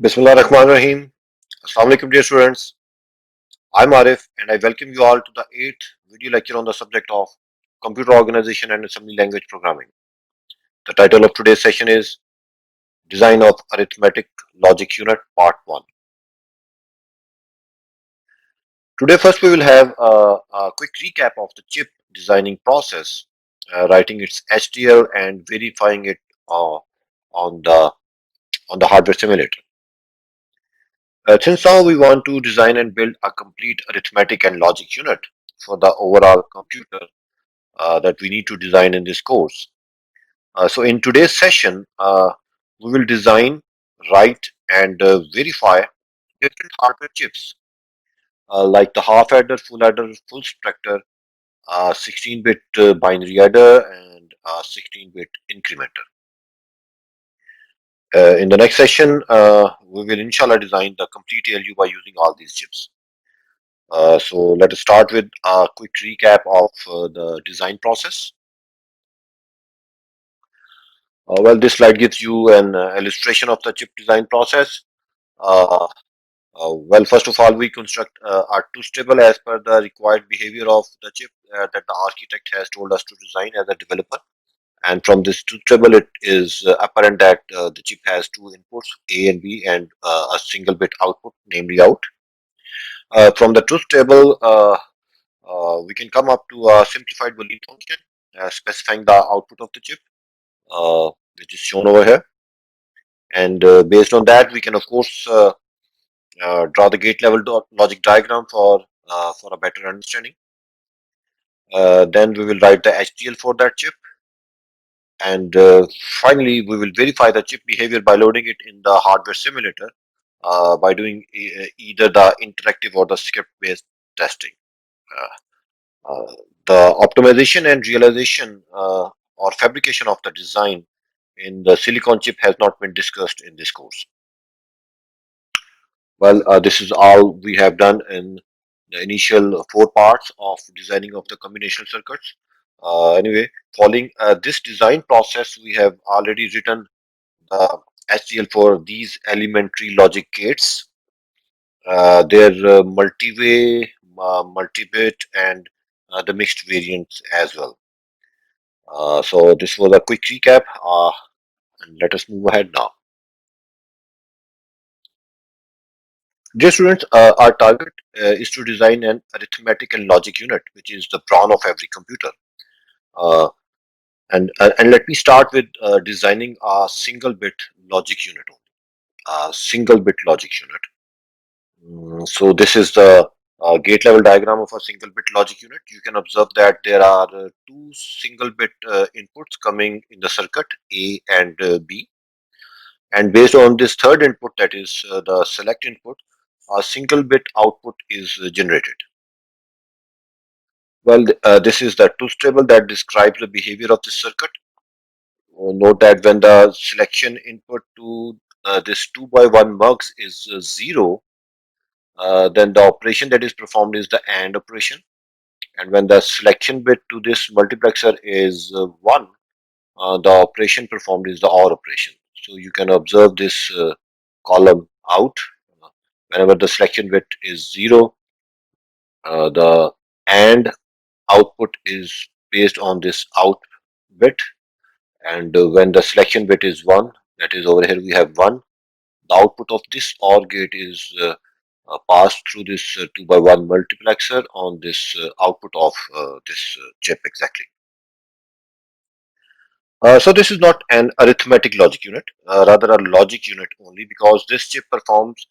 Bismillah Rahman Rahim. Assalamu alaikum, dear students. I'm Arif and I welcome you all to the 8th video lecture on the subject of computer organization and assembly language programming. The title of today's session is Design of Arithmetic Logic Unit Part 1. Today, first, we will have a quick recap of the chip designing process, writing its HDL and verifying it on the on the hardware simulator. Since now we want to design and build a complete arithmetic and logic unit for the overall computer that we need to design in this course. So in today's session, we will design, write, and verify different hardware chips like the half adder, full adder, full subtractor, 16-bit binary adder, and 16-bit incrementer. In the next session, we will inshallah design the complete ALU by using all these chips. So let us start with a quick recap of the design process. Well, this slide gives you an illustration of the chip design process. Uh, well, first of all, we construct our two table as per the required behavior of the chip that the architect has told us to design as a developer. And from this truth table, it is apparent that the chip has two inputs, A and B, and a single bit output, namely out. From the truth table, we can come up to a simplified Boolean function specifying the output of the chip, which is shown over here. And based on that, we can of course draw the gate level logic diagram for a better understanding. Then we will write the HDL for that chip, and finally we will verify the chip behavior by loading it in the hardware simulator by doing either the interactive or the script-based testing. The optimization and realization or fabrication of the design in the silicon chip has not been discussed in this course. Well, this is all we have done in the initial four parts of designing of the combinational circuits. Anyway, following this design process, we have already written the HDL for these elementary logic gates. Their multi-way, multi-bit, and the mixed variants as well. So this was a quick recap, and let us move ahead now. Dear students, our target is to design an arithmetic and logic unit, which is the brawn of every computer. Uh, and let me start with designing a single bit logic unit, a single bit logic unit. So this is the gate level diagram of a single bit logic unit. You can observe that there are two single bit inputs coming in the circuit, A and B. And based on this third input, that is the select input, a single bit output is generated. Well, this is the truth table that describes the behavior of this circuit. Note that when the selection input to this 2 by 1 mux is 0, then the operation that is performed is the AND operation. And when the selection bit to this multiplexer is 1, the operation performed is the OR operation. So you can observe this column out. Whenever the selection bit is 0, the AND output is based on this out bit, and when the selection bit is 1, that is over here we have 1, the output of this OR gate is passed through this 2 by 1 multiplexer on this output of this chip exactly. So this is not an arithmetic logic unit, rather a logic unit only, because this chip performs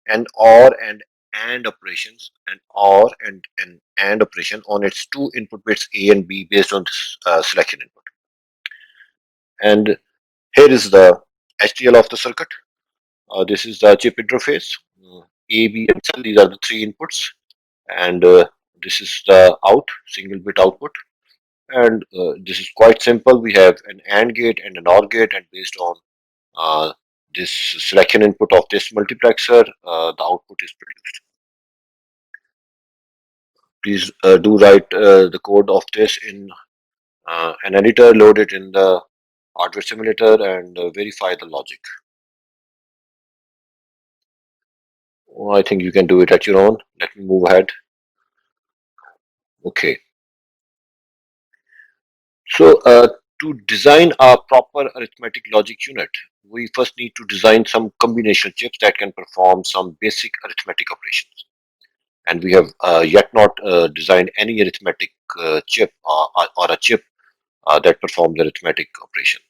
an OR and AND operations, an OR and an AND operation on its two input bits A and B based on this selection input. And here is the HDL of the circuit. This is the chip interface. A, B, and C. These are the three inputs, and this is the out, single bit output. And this is quite simple. We have an AND gate and an OR gate, and based on uh, this selection input of this multiplexer, the output is produced. Please do write the code of this in an editor, load it in the hardware simulator, and verify the logic. I think you can do it at your own. Let me move ahead. Okay. So, to design a proper arithmetic logic unit, we first need to design some combinational chips that can perform some basic arithmetic operations. And we have yet not designed any arithmetic chip or a chip that performs arithmetic operation.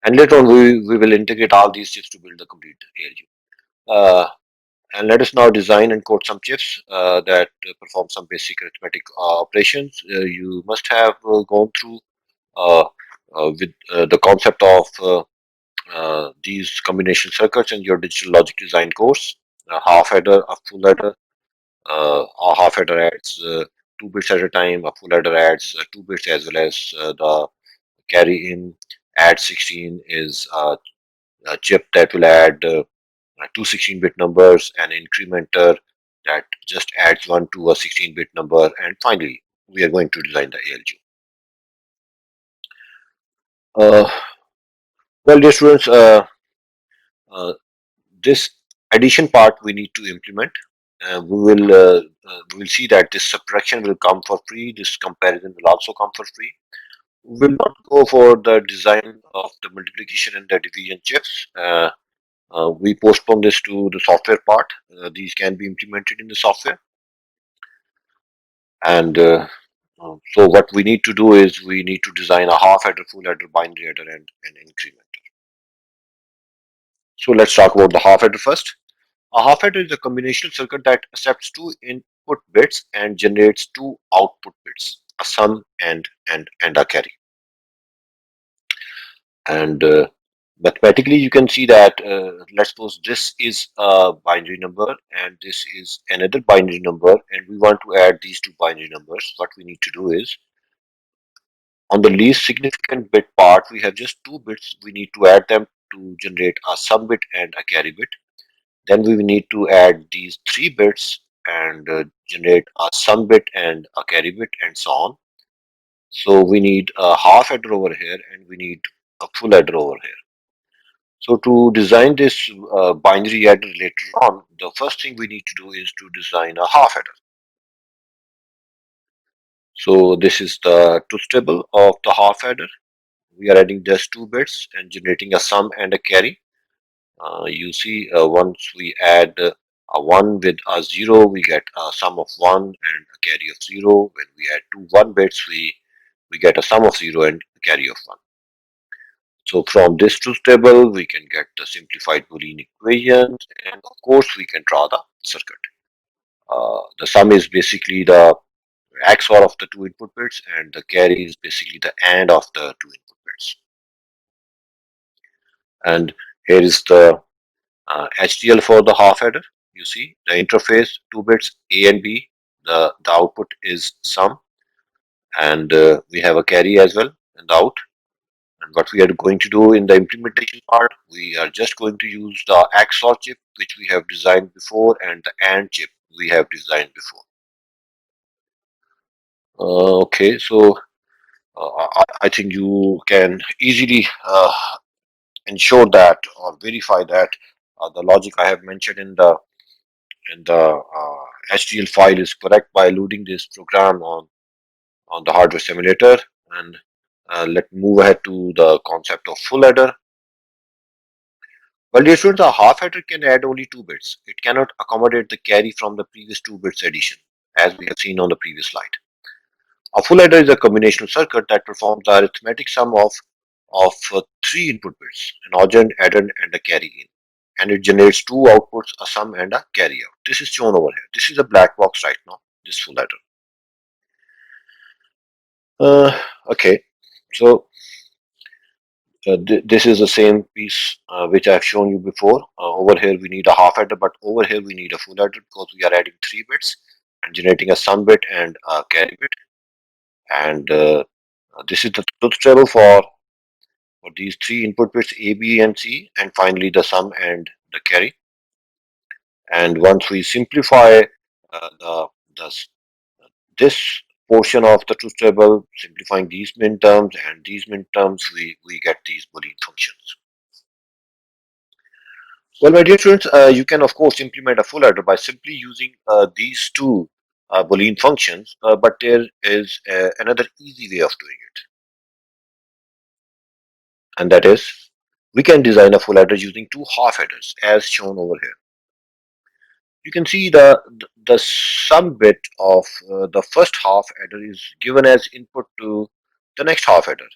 And later on, we will integrate all these chips to build the complete ALU. And let us now design and code some chips that perform some basic arithmetic operations. You must have gone through uh, with the concept of these combination circuits in your digital logic design course. A half adder, a full adder. A half adder adds 2 bits at a time. A full adder adds 2 bits as well as the carry in. Add 16 is a chip that will add two 16-bit numbers, an incrementer that just adds one to a 16-bit number, and finally, we are going to design the ALU. Well, dear students, uh, this addition part we need to implement. We will see that this subtraction will come for free. This comparison will also come for free. We will not go for the design of the multiplication and the division chips. We postpone this to the software part. These can be implemented in the software. And so what we need to do is we need to design a half adder, full adder, binary adder, and an increment. So let's talk about the half adder first. A half adder is a combinational circuit that accepts two input bits and generates two output bits, a sum and a carry. And mathematically, you can see that let's suppose this is a binary number and this is another binary number, and we want to add these two binary numbers. What we need to do is on the least significant bit part, we have just 2 bits. We need to add them to generate a sum bit and a carry bit. Then we will need to add these 3 bits and generate a sum bit and a carry bit and so on. So we need a half adder over here and we need a full adder over here. So to design this binary adder later on, the first thing we need to do is to design a half adder. So this is the truth table of the half adder. We are adding just 2 bits and generating a sum and a carry. You see, once we add a 1 with a 0, we get a sum of 1 and a carry of 0. When we add two 1 bits, we get a sum of 0 and a carry of 1. So from this truth table, we can get the simplified Boolean equations, and of course, we can draw the circuit. The sum is basically the XOR of the two input bits, and the carry is basically the AND of the two input bits. And here is the HDL for the half adder. You see the interface, 2 bits A and B. The output is sum, and we have a carry as well in the out. And what we are going to do in the implementation part, we are just going to use the XOR chip which we have designed before and the AND chip we have designed before. Okay, so I think you can easily ensure that or verify that the logic I have mentioned in the HDL file is correct by loading this program on the hardware simulator. And let's move ahead to the concept of full adder. Well, dear students, a half adder can add only 2 bits. It cannot accommodate the carry from the previous 2 bits addition, as we have seen on the previous slide. A full adder is a combinational circuit that performs the arithmetic sum of 3 input bits, an odd, addend, and a carry in, and it generates two outputs, a sum and a carry out. This is shown over here. This is a black box right now, this full adder. Okay, so this is the same piece which I have shown you before. Over here we need a half adder, but over here we need a full adder because we are adding 3 bits and generating a sum bit and a carry bit. And this is the truth table for these 3 input bits A, B, and C, and finally the sum and the carry. And once we simplify the this portion of the truth table, simplifying these min terms and these min terms, we get these Boolean functions. Well, my dear students, you can of course implement a full adder by simply using these two Boolean functions, but there is another easy way of doing it, and that is we can design a full adder using two half adders as shown over here. You can see the sum bit of the first half adder is given as input to the next half adder,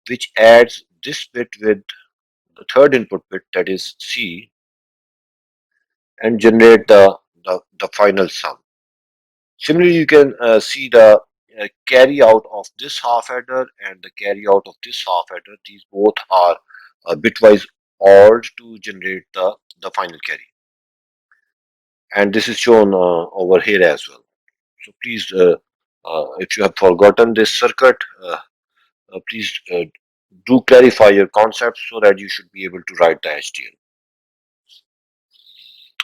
which adds this bit with the third input bit, that is C, and generate the final sum. Similarly, you can see the carry out of this half adder and the carry out of this half adder. These both are bitwise ORed to generate the final carry. And this is shown over here as well. So please, if you have forgotten this circuit, please do clarify your concepts so that you should be able to write the HDL.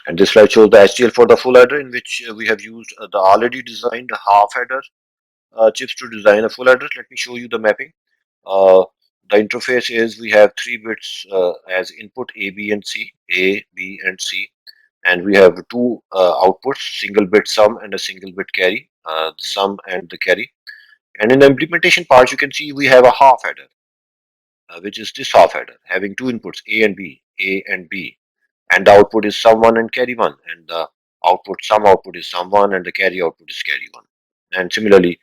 And this slide shows the HDL for the full adder, in which we have used the already designed half adder chips to design a full adder. Let me show you the mapping. Uh, the interface is we have three bits as input A, B, and C, A, B, and C, and we have two outputs, single bit sum and a single bit carry, the sum and the carry. And in the implementation part, you can see we have a half adder, which is this half adder, having two inputs A and B, and the output is sum one and carry one, and the sum output is sum one, and the carry output is carry one. And similarly,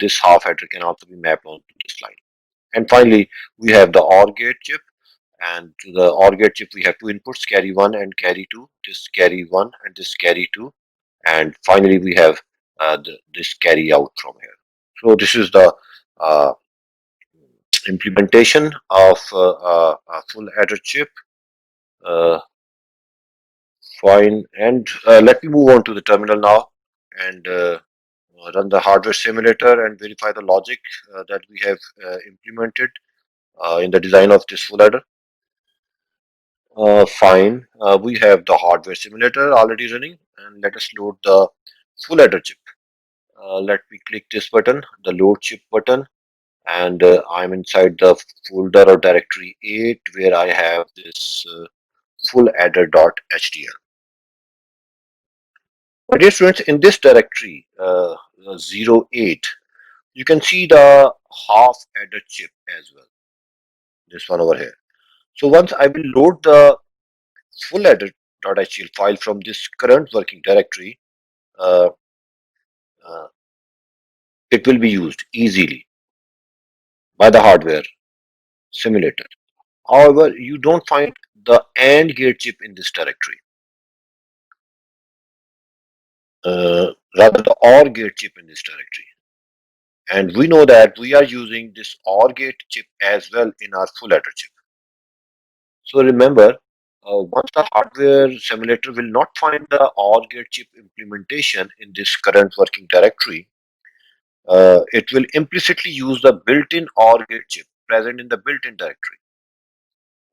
this half adder can also be mapped onto this line. And finally, we have the OR gate chip, and to the OR gate chip we have two inputs, carry one and carry two. This carry one and this carry two, and finally we have this carry out from here. So this is the uh, implementation of a full adder chip. Uh, Fine, and let me move on to the terminal now and run the hardware simulator and verify the logic that we have implemented in the design of this full adder. Fine, we have the hardware simulator already running, and let us load the full adder chip. Let me click this button, the load chip button, and I'm inside the folder or directory 8 where I have this full adder.hdl. My dear students, in this directory 08, you can see the half adder chip as well, this one over here. So once I will load the full adder.htl file from this current working directory, uh, uh, it will be used easily by the hardware simulator. However, you don't find the AND gate chip in this directory, rather the OR gate chip in this directory. And we know that we are using this OR gate chip as well in our full adder chip. So remember, once the hardware simulator will not find the OR gate chip implementation in this current working directory, it will implicitly use the built-in OR gate chip present in the built-in directory.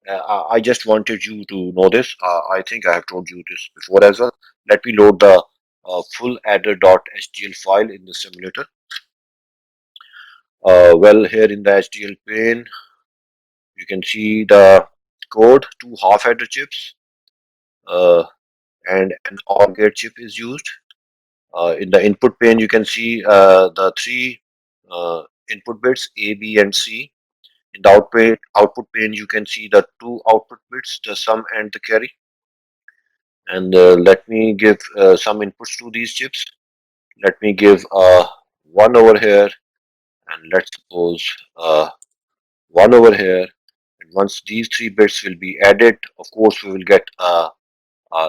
I just wanted you to know this. I think I have told you this before as well. Let me load the full adder.htl file in the simulator. Well, here in the HDL pane, you can see the code, two half adder chips, uh, and an OR gate chip is used. In the input pane, you can see the three input bits A, B, and C. In the output pane, you can see the two output bits, the sum and the carry. And let me give some inputs to these chips. Let me give one over here, and let's suppose one over here. And once these three bits will be added, of course, we will get a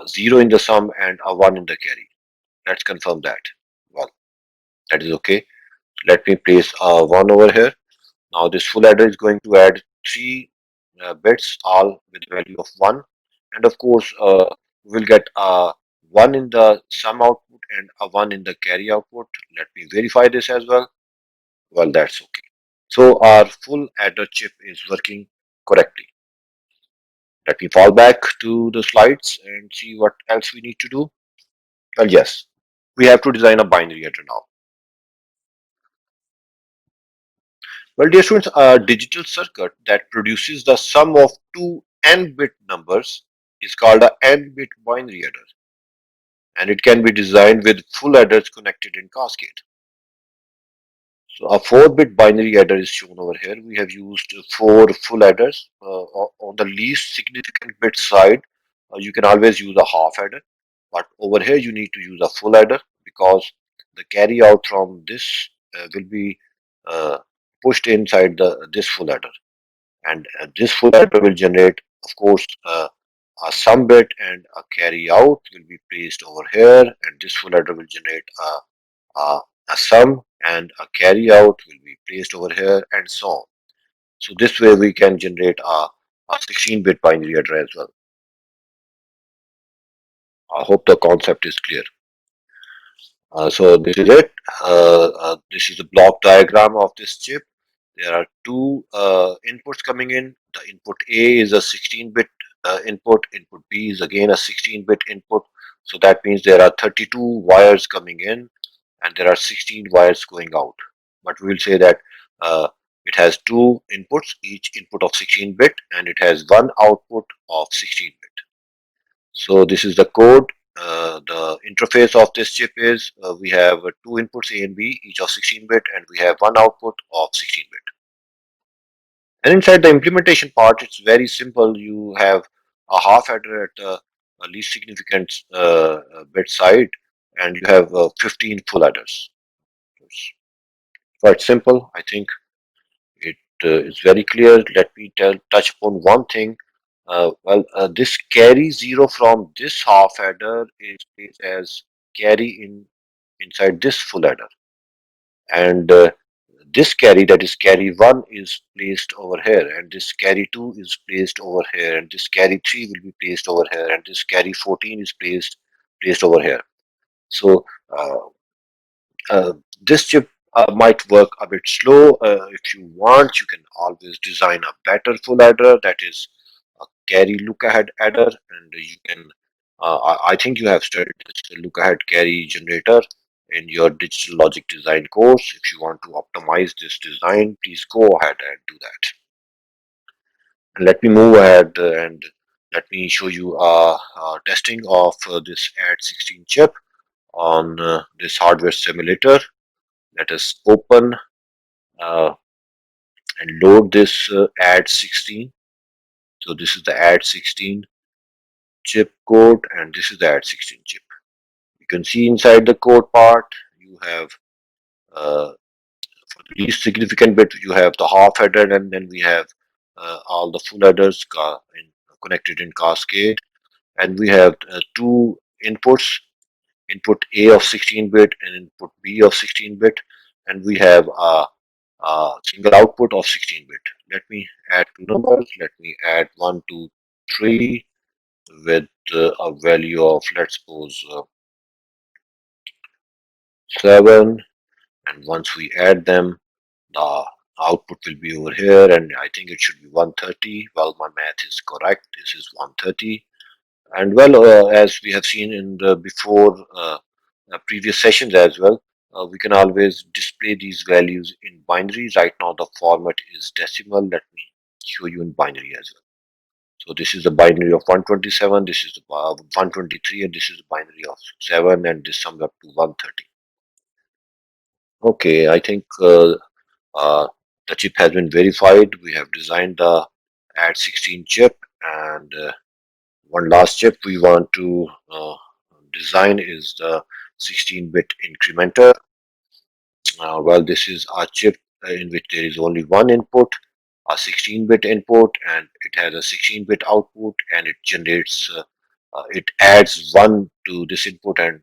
0 in the sum and a 1 in the carry. Let's confirm that. Well, that is okay. Let me place 1 over here. Now this full adder is going to add three bits, all with value of 1, and of course we will get a 1 in the sum output and a 1 in the carry output. Let me verify this as well. Well, that's okay. So our full adder chip is working correctly. Let me fall back to the slides and see what else we need to do. Well, yes, we have to design a binary adder now. Well, dear students, a digital circuit that produces the sum of two n-bit numbers is called a n-bit binary adder, and it can be designed with full adders connected in cascade. So a 4-bit binary adder is shown over here. We have used 4 full adders. On the least significant bit side, you can always use a half adder, but over here you need to use a full adder because the carry out from this will be uh, pushed inside this full adder, and this full adder will generate, of course, a sum bit, and a carry out will be placed over here, and this full adder will generate uh, a sum, and a carry out will be placed over here, and so on. So this way we can generate a 16-bit binary adder as well. I hope the concept is clear. So this is it. This is the block diagram of this chip. There are two inputs coming in. The input A is a 16-bit input. Input B is again a 16-bit input. So that means there are 32 wires coming in, and there are 16 wires going out. But we will say that it has two inputs, each input of 16-bit, and it has one output of 16-bit. So this is the code. The interface of this chip is we have two inputs A and B, each of 16-bit, and we have one output of 16-bit. And inside the implementation part, it's very simple. You have a half adder at the least significant bit side, and you have 15 full adders. It's quite simple. I think it is very clear. Let me touch upon one thing. This carry 0 from this half adder is placed as carry inside this full adder, and this carry, that is carry 1, is placed over here, and this carry 2 is placed over here, and this carry 3 will be placed over here, and this carry 14 is placed over here. So uh, uh, this chip might work a bit slow. If you want, you can always design a better full adder, that is a carry look ahead adder, and you can I think you have studied this look ahead carry generator in your digital logic design course. If you want to optimize this design, please go ahead and do that. And let me move ahead and let me show you testing of this AD16 chip on this hardware simulator. Let us open uh, and load this AD16. So this is the AD16 chip code, and this is the AD16 chip. You can see inside the code part, you have for the least significant bit, you have the half adder, and then we have all the full adders connected in cascade, and we have two inputs, input A of 16-bit and input B of 16-bit, and we have a single output of 16-bit. Let me add two numbers. Let me add 1, 2, 3 with a value of, let's suppose, 7. And once we add them, the output will be over here, and I think it should be 130. Well, my math is correct. This is 130. And well, as we have seen in the before previous sessions as well, we can always display these values in binary. Right now the format is decimal. Let me show you in binary as well. So this is the binary of 127, this is the 123, and this is the binary of 7, and this sums up to 130. Okay, I think uh, the chip has been verified. We have designed the AD16 chip, and one last chip we want to design is the 16-bit incrementer. Well, this is a chip in which there is only one input, a 16-bit input, and it has a 16-bit output, and it generates, it adds 1 to this input, and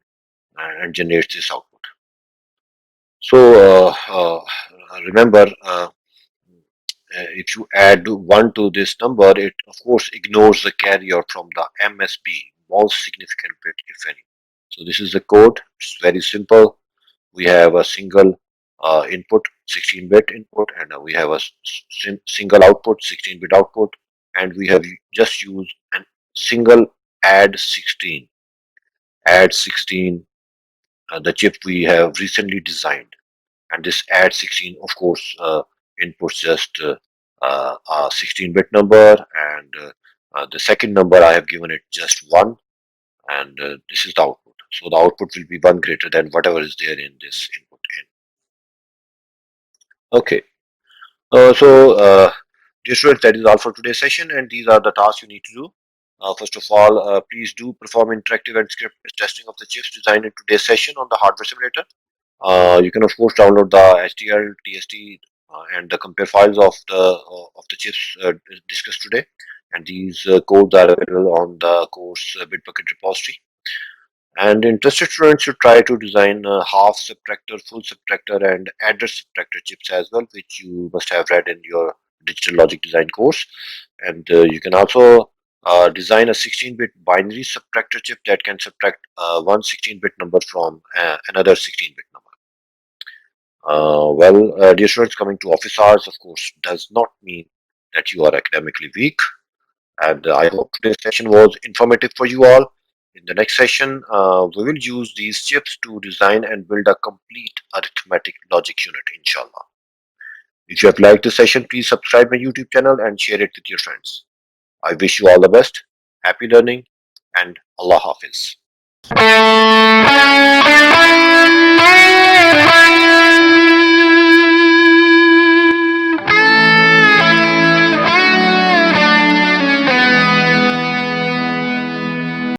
generates this output. So remember, if you add 1 to this number, it of course ignores the carrier from the MSB, most significant bit, if any. So this is the code. It's very simple. We have a single input, 16-bit input, and we have a single output, 16-bit output, and we have just used a single add 16. Add 16, the chip we have recently designed, and this add 16, of course, inputs just a 16-bit number, and The second number I have given it just 1, and this is the output. So the output will be 1 greater than whatever is there in this input in. Okay. Dear students, that is all for today's session, and these are the tasks you need to do. First of all, please do perform interactive and script testing of the chips designed in today's session on the hardware simulator. You can of course download the HDL, TST, and the compare files of the chips discussed today, and these codes are available on the course Bitbucket repository. And interested students should try to design half subtractor, full subtractor, and adder subtractor chips as well, which you must have read in your digital logic design course. And you can also design a 16-bit binary subtractor chip that can subtract one 16-bit number from another 16-bit number. Dear students, coming to office hours, of course, does not mean that you are academically weak. And I hope today's session was informative for you all. In the next session, we will use these chips to design and build a complete arithmetic logic unit, inshallah. If you have liked this session, please subscribe my YouTube channel and share it with your friends. I wish you all the best, happy learning, and Allah Hafiz.